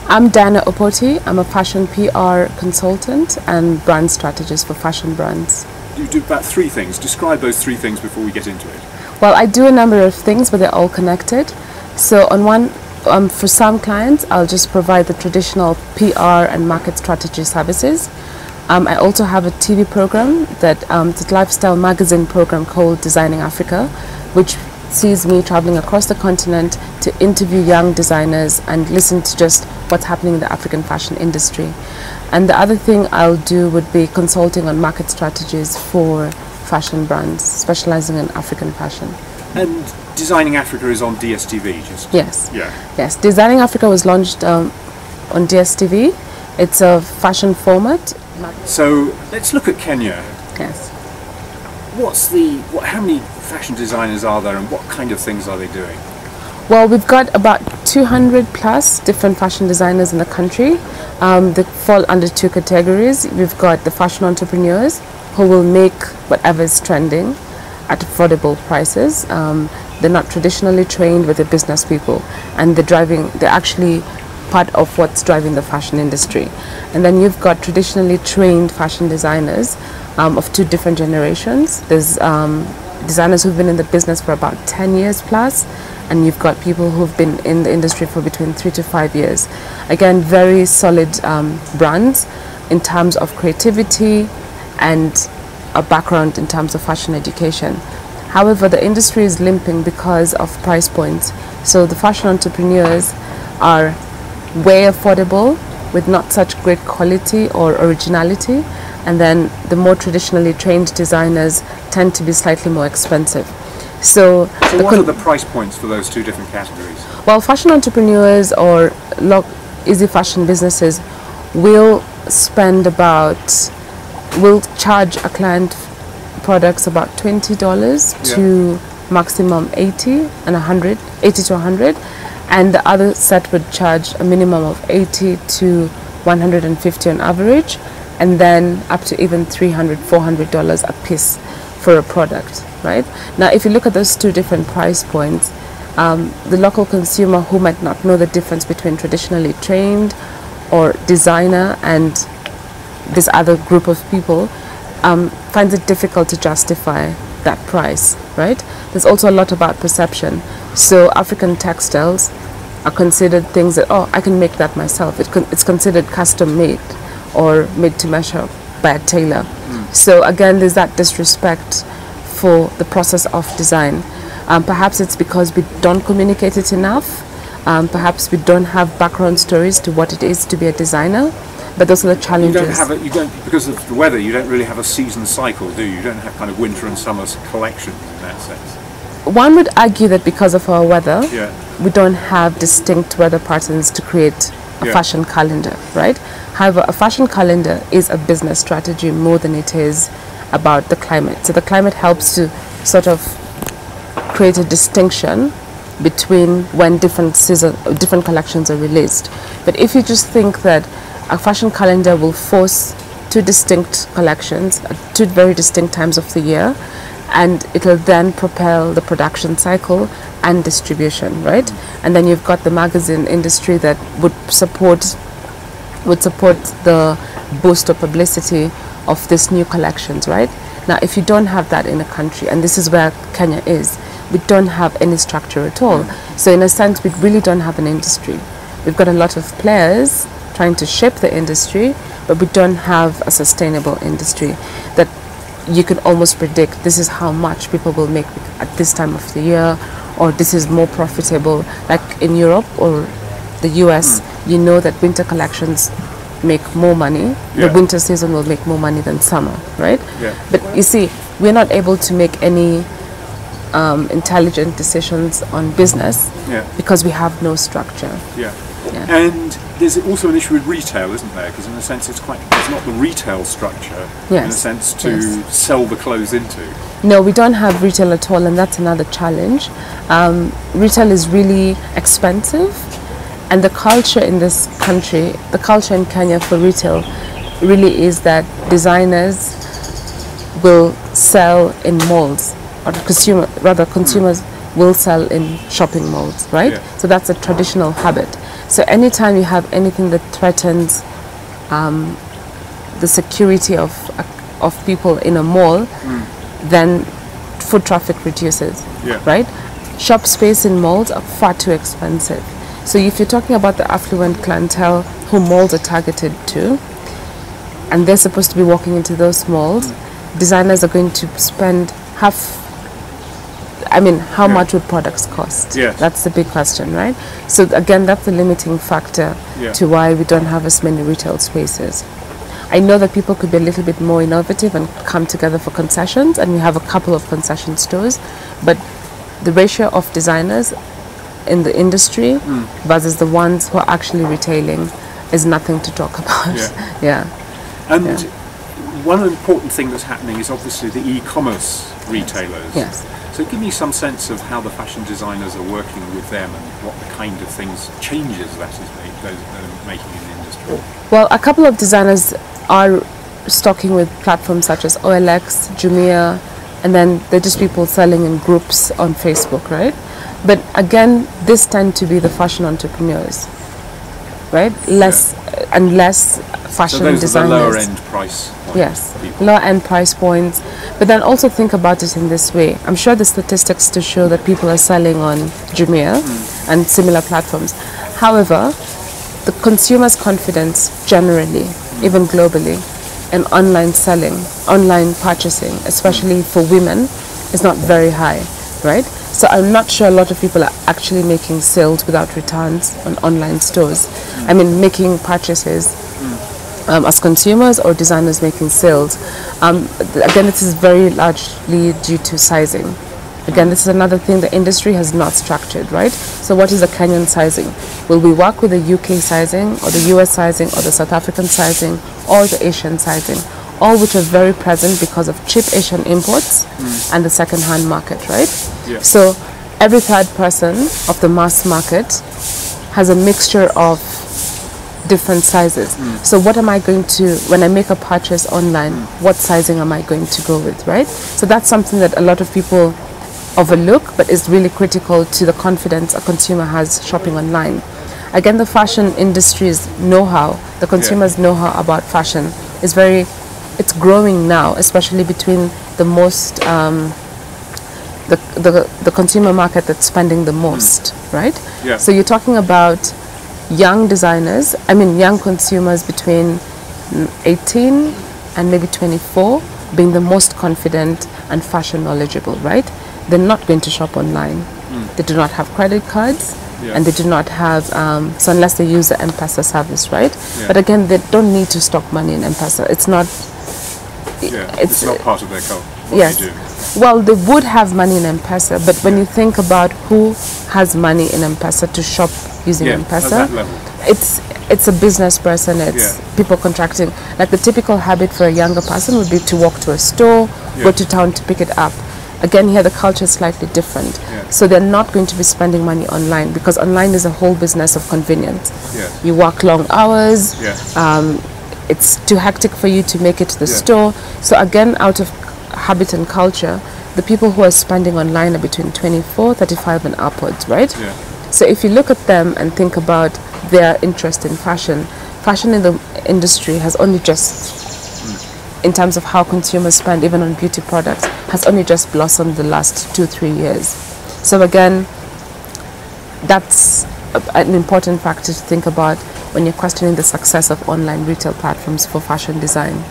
I'm Diane Opoti. I'm a fashion PR consultant and brand strategist for fashion brands. You do about three things. Describe those three things before we get into it. Well, I do a number of things, but they're all connected. So on one, for some clients, I'll just provide the traditional PR and market strategy services. I also have a TV program it's a lifestyle magazine program called Designing Africa, which sees me traveling across the continent to interview young designers and listen to just what's happening in the African fashion industry. And the other thing I'll do would be consulting on market strategies for fashion brands, specializing in African fashion. And Designing Africa is on DSTV, just? Yes. Yeah. Yes, Designing Africa was launched on DSTV. It's a fashion format. So let's look at Kenya. Yes. How many fashion designers are there, and what kind of things are they doing? Well, we've got about 200 plus different fashion designers in the country. They fall under two categories. We've got the fashion entrepreneurs who will make whatever is trending at affordable prices. They're not traditionally trained, but they're business people, and they're actually part of what's driving the fashion industry. And then you've got traditionally trained fashion designers of two different generations. There's designers who've been in the business for about 10 years plus, and you've got people who've been in the industry for between 3 to 5 years. Again, very solid brands in terms of creativity and a background in terms of fashion education. However, the industry is limping because of price points. So the fashion entrepreneurs are way affordable with not such great quality or originality, and then the more traditionally trained designers tend to be slightly more expensive. So what are the price points for those two different categories? Well, fashion entrepreneurs or easy fashion businesses will charge a client products about $20 to maximum 80 to 100, and the other set would charge a minimum of 80 to 150 on average, and then up to even $300, $400 a piece for a product, right? Now, if you look at those two different price points, the local consumer who might not know the difference between traditionally trained or designer and this other group of people finds it difficult to justify that price, right? There's also a lot about perception. So African textiles are considered things that, I can make that myself. It's considered custom made or made to measure by a tailor. So again, there's that disrespect for the process of design. Perhaps it's because we don't communicate it enough. Perhaps we don't have background stories to what it is to be a designer. But those are the challenges. Because of the weather, you don't really have a season cycle, do you? You don't have kind of winter and summer collections in that sense. One would argue that because of our weather, yeah, we don't have distinct weather patterns to create a fashion calendar, right? However, a fashion calendar is a business strategy more than it is about the climate. So the climate helps to sort of create a distinction between when different collections are released. But if you just think that a fashion calendar will force two distinct collections at two very distinct times of the year, and it'll then propel the production cycle and distribution, right? And then you've got the magazine industry that would support the boost of publicity of these new collections, right? Now, if you don't have that in a country, and this is where Kenya is, we don't have any structure at all. So in a sense, we really don't have an industry. We've got a lot of players trying to shape the industry, but we don't have a sustainable industry that you can almost predict this is how much people will make at this time of the year, or this is more profitable. Like in Europe or the US, you know that winter collections make more money. The winter season will make more money than summer, right? But you see, we're not able to make any intelligent decisions on business because we have no structure. And there's also an issue with retail, isn't there? Because in a sense it's not the retail structure in a sense to sell the clothes into. No, we don't have retail at all, and that's another challenge. Retail is really expensive, and the culture in this country, the culture in Kenya for retail really is that designers will sell in malls, or consumers will sell in shopping malls, right? So that's a traditional habit. So anytime you have anything that threatens the security of people in a mall, then foot traffic reduces, right? Shop space in malls are far too expensive. So if you're talking about the affluent clientele who malls are targeted to, and they're supposed to be walking into those malls, designers are going to spend how much would products cost? Yes. That's the big question, right? So again, that's the limiting factor to why we don't have as many retail spaces. I know that people could be a little bit more innovative and come together for concessions, and we have a couple of concession stores, but the ratio of designers in the industry versus the ones who are actually retailing is nothing to talk about. And one important thing that's happening is obviously the e-commerce retailers. Yes. So give me some sense of how the fashion designers are working with them and what the kind of changes that is making in the industry. Well, a couple of designers are stocking with platforms such as OLX, Jumia, and then they're just people selling in groups on Facebook, right? But again, this tend to be the fashion entrepreneurs, right? Less fashion so those designers. Are the lower end price points. Yes, lower end price points. But then also think about it in this way. I'm sure the statistics to show that people are selling on Jumia and similar platforms. However, the consumer's confidence generally, even globally, in online selling, online purchasing, especially for women, is not very high, right? So I'm not sure a lot of people are actually making sales without returns on online stores. I mean, making purchases as consumers or designers making sales. Again, this is very largely due to sizing. Again, this is another thing the industry has not structured, right? So what is the Kenyan sizing? Will we work with the UK sizing or the US sizing or the South African sizing or the Asian sizing? All which are very present because of cheap Asian imports and the second-hand market, right? Yeah. So every third person of the mass market has a mixture of different sizes. So what am I going to, when I make a purchase online, what sizing am I going to go with, right? So that's something that a lot of people overlook, but is really critical to the confidence a consumer has shopping online. Again, the fashion industry's know-how, the consumer's know-how about fashion is it's growing now, especially between the most, the consumer market that's spending the most, right? Yeah. So you're talking about young designers, young consumers between 18 and maybe 24 being the most confident and fashion knowledgeable, right? They're not going to shop online. They do not have credit cards, and they do not have, so unless they use the M-Pesa service, right? But again, they don't need to stock money in M-Pesa. It's not part of their culture. Yes. They do. Well, they would have money in M-Pesa, but when you think about who has money in M-Pesa to shop using M-Pesa, at that level. It's a business person, it's people contracting. Like the typical habit for a younger person would be to walk to a store, go to town to pick it up. Again, here the culture is slightly different. So they're not going to be spending money online because online is a whole business of convenience. You work long hours, it's too hectic for you to make it to the store. So again, out of habit and culture, the people who are spending online are between 24, 35 and upwards, right? So if you look at them and think about their interest in fashion in the industry has only just, in terms of how consumers spend even on beauty products, has only just blossomed the last 2-3 years. So again, that's an important factor to think about when you're questioning the success of online retail platforms for fashion design.